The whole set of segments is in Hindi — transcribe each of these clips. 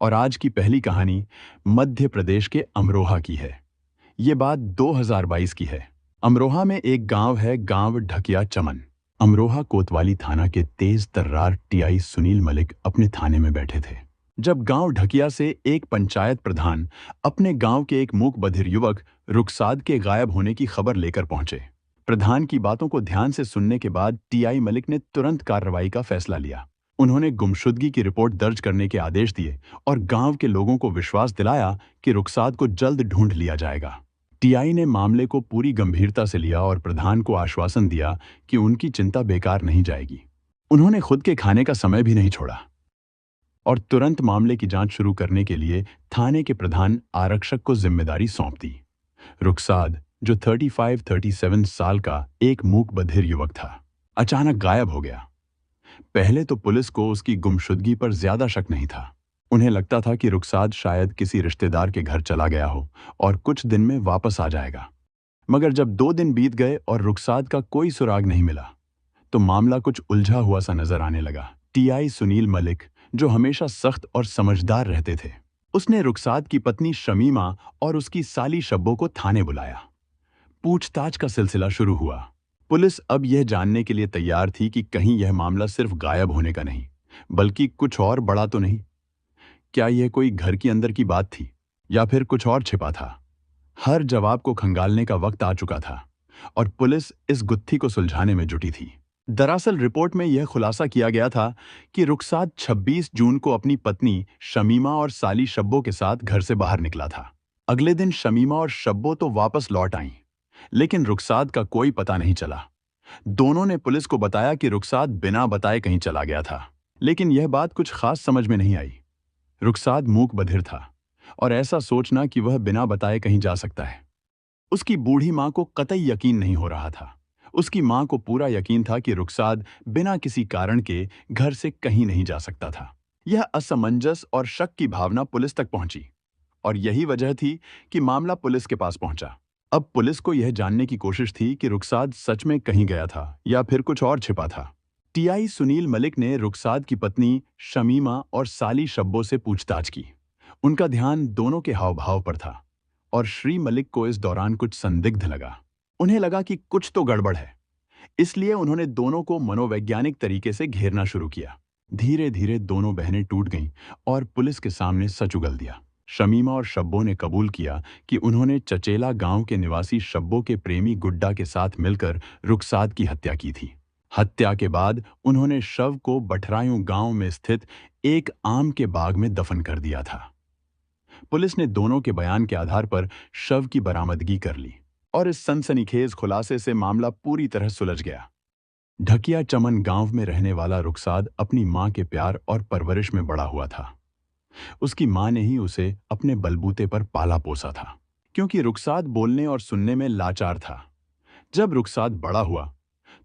और आज की पहली कहानी मध्य प्रदेश के अमरोहा की है। ये बात 2022 की है। अमरोहा में एक गांव है, गांव ढकिया चमन। अमरोहा कोतवाली थाना के तेज तर्रार टीआई सुनील मलिक अपने थाने में बैठे थे जब गांव ढकिया से एक पंचायत प्रधान अपने गांव के एक मूक बधिर युवक रुखसाद के गायब होने की खबर लेकर पहुंचे। प्रधान की बातों को ध्यान से सुनने के बाद टीआई मलिक ने तुरंत कार्रवाई का फैसला लिया। उन्होंने गुमशुदगी की रिपोर्ट दर्ज करने के आदेश दिए और गांव के लोगों को विश्वास दिलाया कि रुखसाद को जल्द ढूंढ लिया जाएगा। टीआई ने मामले को पूरी गंभीरता से लिया और प्रधान को आश्वासन दिया कि उनकी चिंता बेकार नहीं जाएगी। उन्होंने खुद के खाने का समय भी नहीं छोड़ा और तुरंत मामले की जांच शुरू करने के लिए थाने के प्रधान आरक्षक को जिम्मेदारी सौंप दी। रुखसाद, जो 35-37 साल का एक मूक बधिर युवक था, अचानक गायब हो गया। पहले तो पुलिस को उसकी गुमशुदगी पर ज्यादा शक नहीं था। उन्हें लगता था कि रुखसाद शायद किसी रिश्तेदार के घर चला गया हो और कुछ दिन में वापस आ जाएगा। मगर जब 2 दिन बीत गए और रुखसाद का कोई सुराग नहीं मिला, तो मामला कुछ उलझा हुआ सा नजर आने लगा। टीआई सुनील मलिक, जो हमेशा सख्त और समझदार रहते थे, उसने रुखसाद की पत्नी शमीमा और उसकी साली शब्बो को थाने बुलाया। पूछताछ का सिलसिला शुरू हुआ। पुलिस अब यह जानने के लिए तैयार थी कि कहीं यह मामला सिर्फ गायब होने का नहीं, बल्कि कुछ और बड़ा तो नहीं। क्या यह कोई घर की अंदर की बात थी या फिर कुछ और छिपा था? हर जवाब को खंगालने का वक्त आ चुका था और पुलिस इस गुत्थी को सुलझाने में जुटी थी। दरअसल रिपोर्ट में यह खुलासा किया गया था कि रुखसाद 26 जून को अपनी पत्नी शमीमा और साली शब्बो के साथ घर से बाहर निकला था। अगले दिन शमीमा और शब्बो तो वापस लौट आईं, लेकिन रुखसाद का कोई पता नहीं चला। दोनों ने पुलिस को बताया कि रुखसाद बिना बताए कहीं चला गया था, लेकिन यह बात कुछ खास समझ में नहीं आई। रुखसाद मूक बधिर था और ऐसा सोचना कि वह बिना बताए कहीं जा सकता है, उसकी बूढ़ी मां को कतई यकीन नहीं हो रहा था। उसकी मां को पूरा यकीन था कि रुखसाद बिना किसी कारण के घर से कहीं नहीं जा सकता था। यह असमंजस और शक की भावना पुलिस तक पहुंची और यही वजह थी कि मामला पुलिस के पास पहुंचा। अब पुलिस को यह जानने की कोशिश थी कि रुखसाद सच में कहीं गया था या फिर कुछ और छिपा था। टीआई सुनील मलिक ने रुखसाद की पत्नी शमीमा और साली शब्बो से पूछताछ की। उनका ध्यान दोनों के हाव भाव पर था और श्री मलिक को इस दौरान कुछ संदिग्ध लगा। उन्हें लगा कि कुछ तो गड़बड़ है, इसलिए उन्होंने दोनों को मनोवैज्ञानिक तरीके से घेरना शुरू किया। धीरे धीरे दोनों बहनें टूट गईं और पुलिस के सामने सच उगल दिया। शमीमा और शब्बो ने कबूल किया कि उन्होंने चचेला गांव के निवासी शब्बो के प्रेमी गुड्डा के साथ मिलकर रुखसाद की हत्या की थी। हत्या के बाद उन्होंने शव को बठरायूं गांव में स्थित एक आम के बाग में दफन कर दिया था। पुलिस ने दोनों के बयान के आधार पर शव की बरामदगी कर ली और इस सनसनीखेज खुलासे से मामला पूरी तरह सुलझ गया। ढकिया चमन गांव में रहने वाला रुखसाद अपनी मां के प्यार और परवरिश में बड़ा हुआ था। उसकी मां ने ही उसे अपने बलबूते पर पाला पोसा था, क्योंकि रुखसाद बोलने और सुनने में लाचार था। जब रुखसाद बड़ा हुआ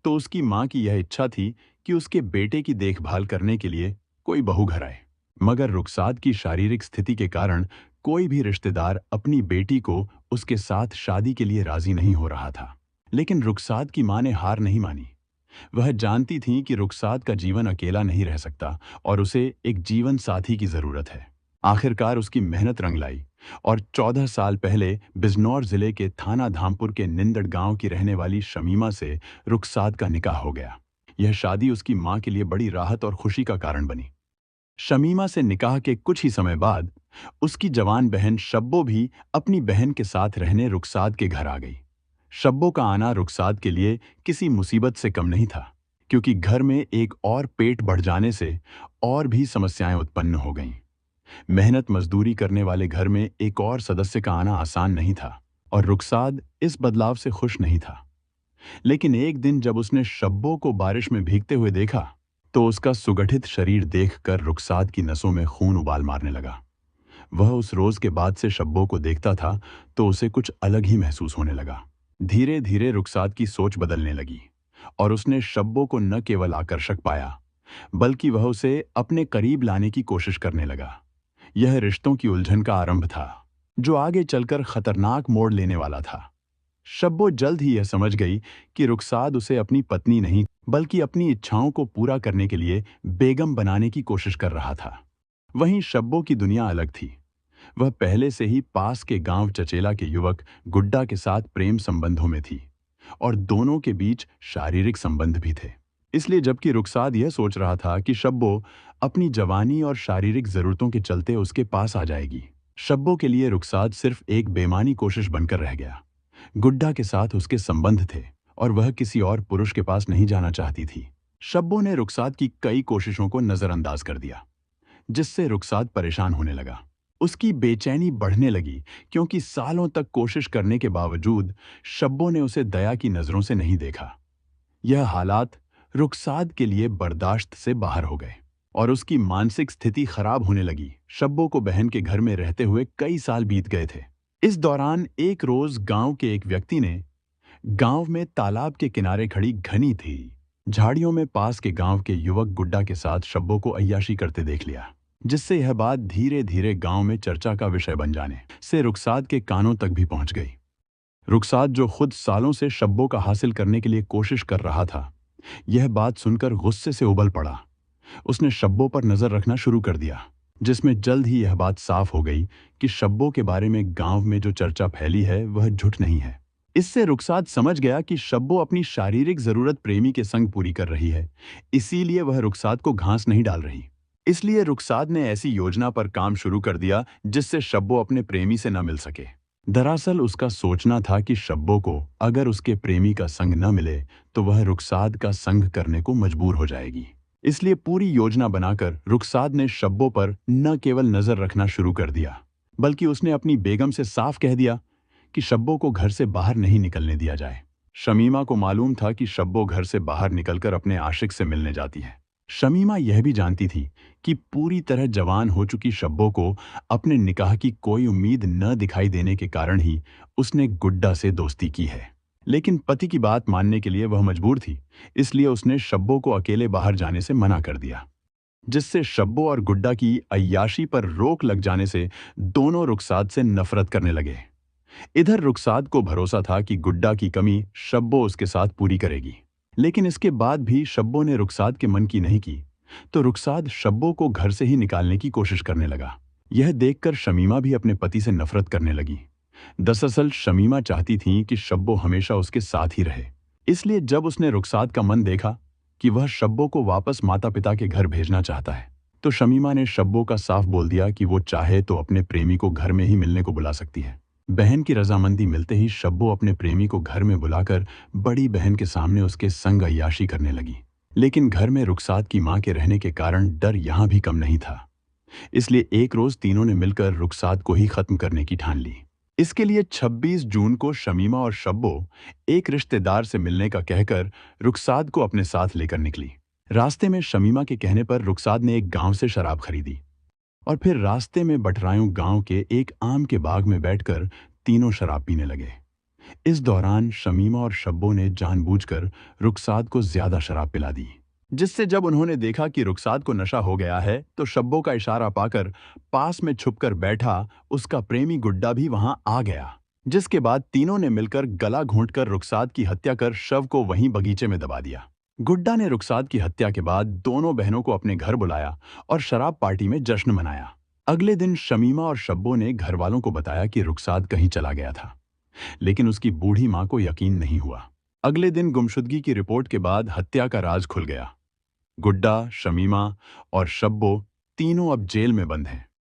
तो उसकी मां की यह इच्छा थी कि उसके बेटे की देखभाल करने के लिए कोई बहू घर आए, मगर रुखसाद की शारीरिक स्थिति के कारण कोई भी रिश्तेदार अपनी बेटी को उसके साथ शादी के लिए राजी नहीं हो रहा था। लेकिन रुखसाद की मां ने हार नहीं मानी। वह जानती थी कि रुखसाद का जीवन अकेला नहीं रह सकता और उसे एक जीवन साथी की जरूरत है। आखिरकार उसकी मेहनत रंग लाई और 14 साल पहले बिजनौर जिले के थाना धामपुर के निंदड़ गांव की रहने वाली शमीमा से रुखसाद का निकाह हो गया। यह शादी उसकी मां के लिए बड़ी राहत और खुशी का कारण बनी। शमीमा से निकाह के कुछ ही समय बाद उसकी जवान बहन शब्बो भी अपनी बहन के साथ रहने रुखसाद के घर आ गई। शब्बो का आना रुखसाद के लिए किसी मुसीबत से कम नहीं था, क्योंकि घर में एक और पेट बढ़ जाने से और भी समस्याएं उत्पन्न हो गईं। मेहनत मजदूरी करने वाले घर में एक और सदस्य का आना आसान नहीं था और रुखसाद इस बदलाव से खुश नहीं था। लेकिन एक दिन जब उसने शब्बो को बारिश में भीगते हुए देखा, तो उसका सुगठित शरीर देखकर रुखसाद की नसों में खून उबाल मारने लगा। वह उस रोज के बाद से शब्बो को देखता था तो उसे कुछ अलग ही महसूस होने लगा। धीरे धीरे रुखसाद की सोच बदलने लगी और उसने शब्बो को न केवल आकर्षक पाया, बल्कि वह उसे अपने करीब लाने की कोशिश करने लगा। यह रिश्तों की उलझन का आरंभ था, जो आगे चलकर खतरनाक मोड़ लेने वाला था। शब्बो जल्द ही यह समझ गई कि रुखसाद उसे अपनी पत्नी नहीं, बल्कि अपनी इच्छाओं को पूरा करने के लिए बेगम बनाने की कोशिश कर रहा था। वहीं शब्बो की दुनिया अलग थी। वह पहले से ही पास के गांव चचेला के युवक गुड्डा के साथ प्रेम संबंधों में थी और दोनों के बीच शारीरिक संबंध भी थे। इसलिए जबकि रुखसाद यह सोच रहा था कि शब्बो अपनी जवानी और शारीरिक जरूरतों के चलते उसके पास आ जाएगी, शब्बो के लिए रुखसाद सिर्फ एक बेमानी कोशिश बनकर रह गया। गुड्डा के साथ उसके संबंध थे और वह किसी और पुरुष के पास नहीं जाना चाहती थी। शब्बो ने रुखसाद की कई कोशिशों को नजरअंदाज कर दिया, जिससे रुखसाद परेशान होने लगा। उसकी बेचैनी बढ़ने लगी क्योंकि सालों तक कोशिश करने के बावजूद शब्बो ने उसे दया की नजरों से नहीं देखा। यह हालात रुखसाद के लिए बर्दाश्त से बाहर हो गए और उसकी मानसिक स्थिति खराब होने लगी। शब्बो को बहन के घर में रहते हुए कई साल बीत गए थे। इस दौरान एक रोज गांव के एक व्यक्ति ने गांव में तालाब के किनारे खड़ी घनी थी झाड़ियों में पास के गांव के युवक गुड्डा के साथ शब्बो को अय्याशी करते देख लिया, जिससे यह बात धीरे धीरे गांव में चर्चा का विषय बन जाने से रुखसाद के कानों तक भी पहुंच गई। रुखसाद, जो खुद सालों से शब्बो का हासिल करने के लिए कोशिश कर रहा था, यह बात सुनकर गुस्से से उबल पड़ा। उसने शब्बो पर नजर रखना शुरू कर दिया, जिसमें जल्द ही यह बात साफ हो गई कि शब्बो के बारे में गांव में जो चर्चा फैली है वह झूठ नहीं है। इससे रुखसाद समझ गया कि शब्बो अपनी शारीरिक जरूरत प्रेमी के संग पूरी कर रही है, इसीलिए वह रुखसाद को घास नहीं डाल रही। इसलिए रुखसाद ने ऐसी योजना पर काम शुरू कर दिया जिससे शब्बो अपने प्रेमी से न मिल सके। दरअसल उसका सोचना था कि शब्बो को अगर उसके प्रेमी का संग न मिले तो वह रुखसाद का संग करने को मजबूर हो जाएगी। इसलिए पूरी योजना बनाकर रुखसाद ने शब्बो पर न केवल नजर रखना शुरू कर दिया, बल्कि उसने अपनी बेगम से साफ कह दिया कि शब्बो को घर से बाहर नहीं निकलने दिया जाए। शमीमा को मालूम था कि शब्बो घर से बाहर निकलकर अपने आशिक से मिलने जाती है। शमीमा यह भी जानती थी कि पूरी तरह जवान हो चुकी शब्बो को अपने निकाह की कोई उम्मीद न दिखाई देने के कारण ही उसने गुड्डा से दोस्ती की है। लेकिन पति की बात मानने के लिए वह मजबूर थी, इसलिए उसने शब्बो को अकेले बाहर जाने से मना कर दिया, जिससे शब्बो और गुड्डा की अय्याशी पर रोक लग जाने से दोनों रुखसाद से नफरत करने लगे। इधर रुखसाद को भरोसा था कि गुड्डा की कमी शब्बो उसके साथ पूरी करेगी, लेकिन इसके बाद भी शब्बो ने रुखसाद के मन की नहीं की, तो रुखसाद शब्बो को घर से ही निकालने की कोशिश करने लगा। यह देखकर शमीमा भी अपने पति से नफरत करने लगी। दरअसल शमीमा चाहती थी कि शब्बो हमेशा उसके साथ ही रहे, इसलिए जब उसने रुखसाद का मन देखा कि वह शब्बो को वापस माता पिता के घर भेजना चाहता है, तो शमीमा ने शब्बो का साफ बोल दिया कि वो चाहे तो अपने प्रेमी को घर में ही मिलने को बुला सकती है। बहन की रजामंदी मिलते ही शब्बो अपने प्रेमी को घर में बुलाकर बड़ी बहन के सामने उसके संग अय्याशी करने लगी। लेकिन घर में रुखसाद की मां के रहने के कारण डर यहां भी कम नहीं था, इसलिए एक रोज तीनों ने मिलकर रुखसाद को ही खत्म करने की ठान ली। इसके लिए 26 जून को शमीमा और शब्बो एक रिश्तेदार से मिलने का कहकर रुखसाद को अपने साथ लेकर निकली। रास्ते में शमीमा के कहने पर रुखसाद ने एक गांव से शराब खरीदी और फिर रास्ते में बटरायूं गांव के एक आम के बाग में बैठकर तीनों शराब पीने लगे। इस दौरान शमीमा और शब्बो ने जानबूझकर रुखसाद को ज्यादा शराब पिला दी, जिससे जब उन्होंने देखा कि रुखसाद को नशा हो गया है तो शब्बो का इशारा पाकर पास में छुपकर बैठा उसका प्रेमी गुड्डा भी वहां आ गया, जिसके बाद तीनों ने मिलकर गला घोंटकर रुखसाद की हत्या कर शव को वहीं बगीचे में दबा दिया। गुड्डा ने रुखसाद की हत्या के बाद दोनों बहनों को अपने घर बुलाया और शराब पार्टी में जश्न मनाया। अगले दिन शमीमा और शब्बो ने घर वालों को बताया कि रुखसाद कहीं चला गया था, लेकिन उसकी बूढ़ी मां को यकीन नहीं हुआ। अगले दिन गुमशुदगी की रिपोर्ट के बाद हत्या का राज खुल गया। गुड्डा, शमीमा और शब्बो तीनों अब जेल में बंद हैं।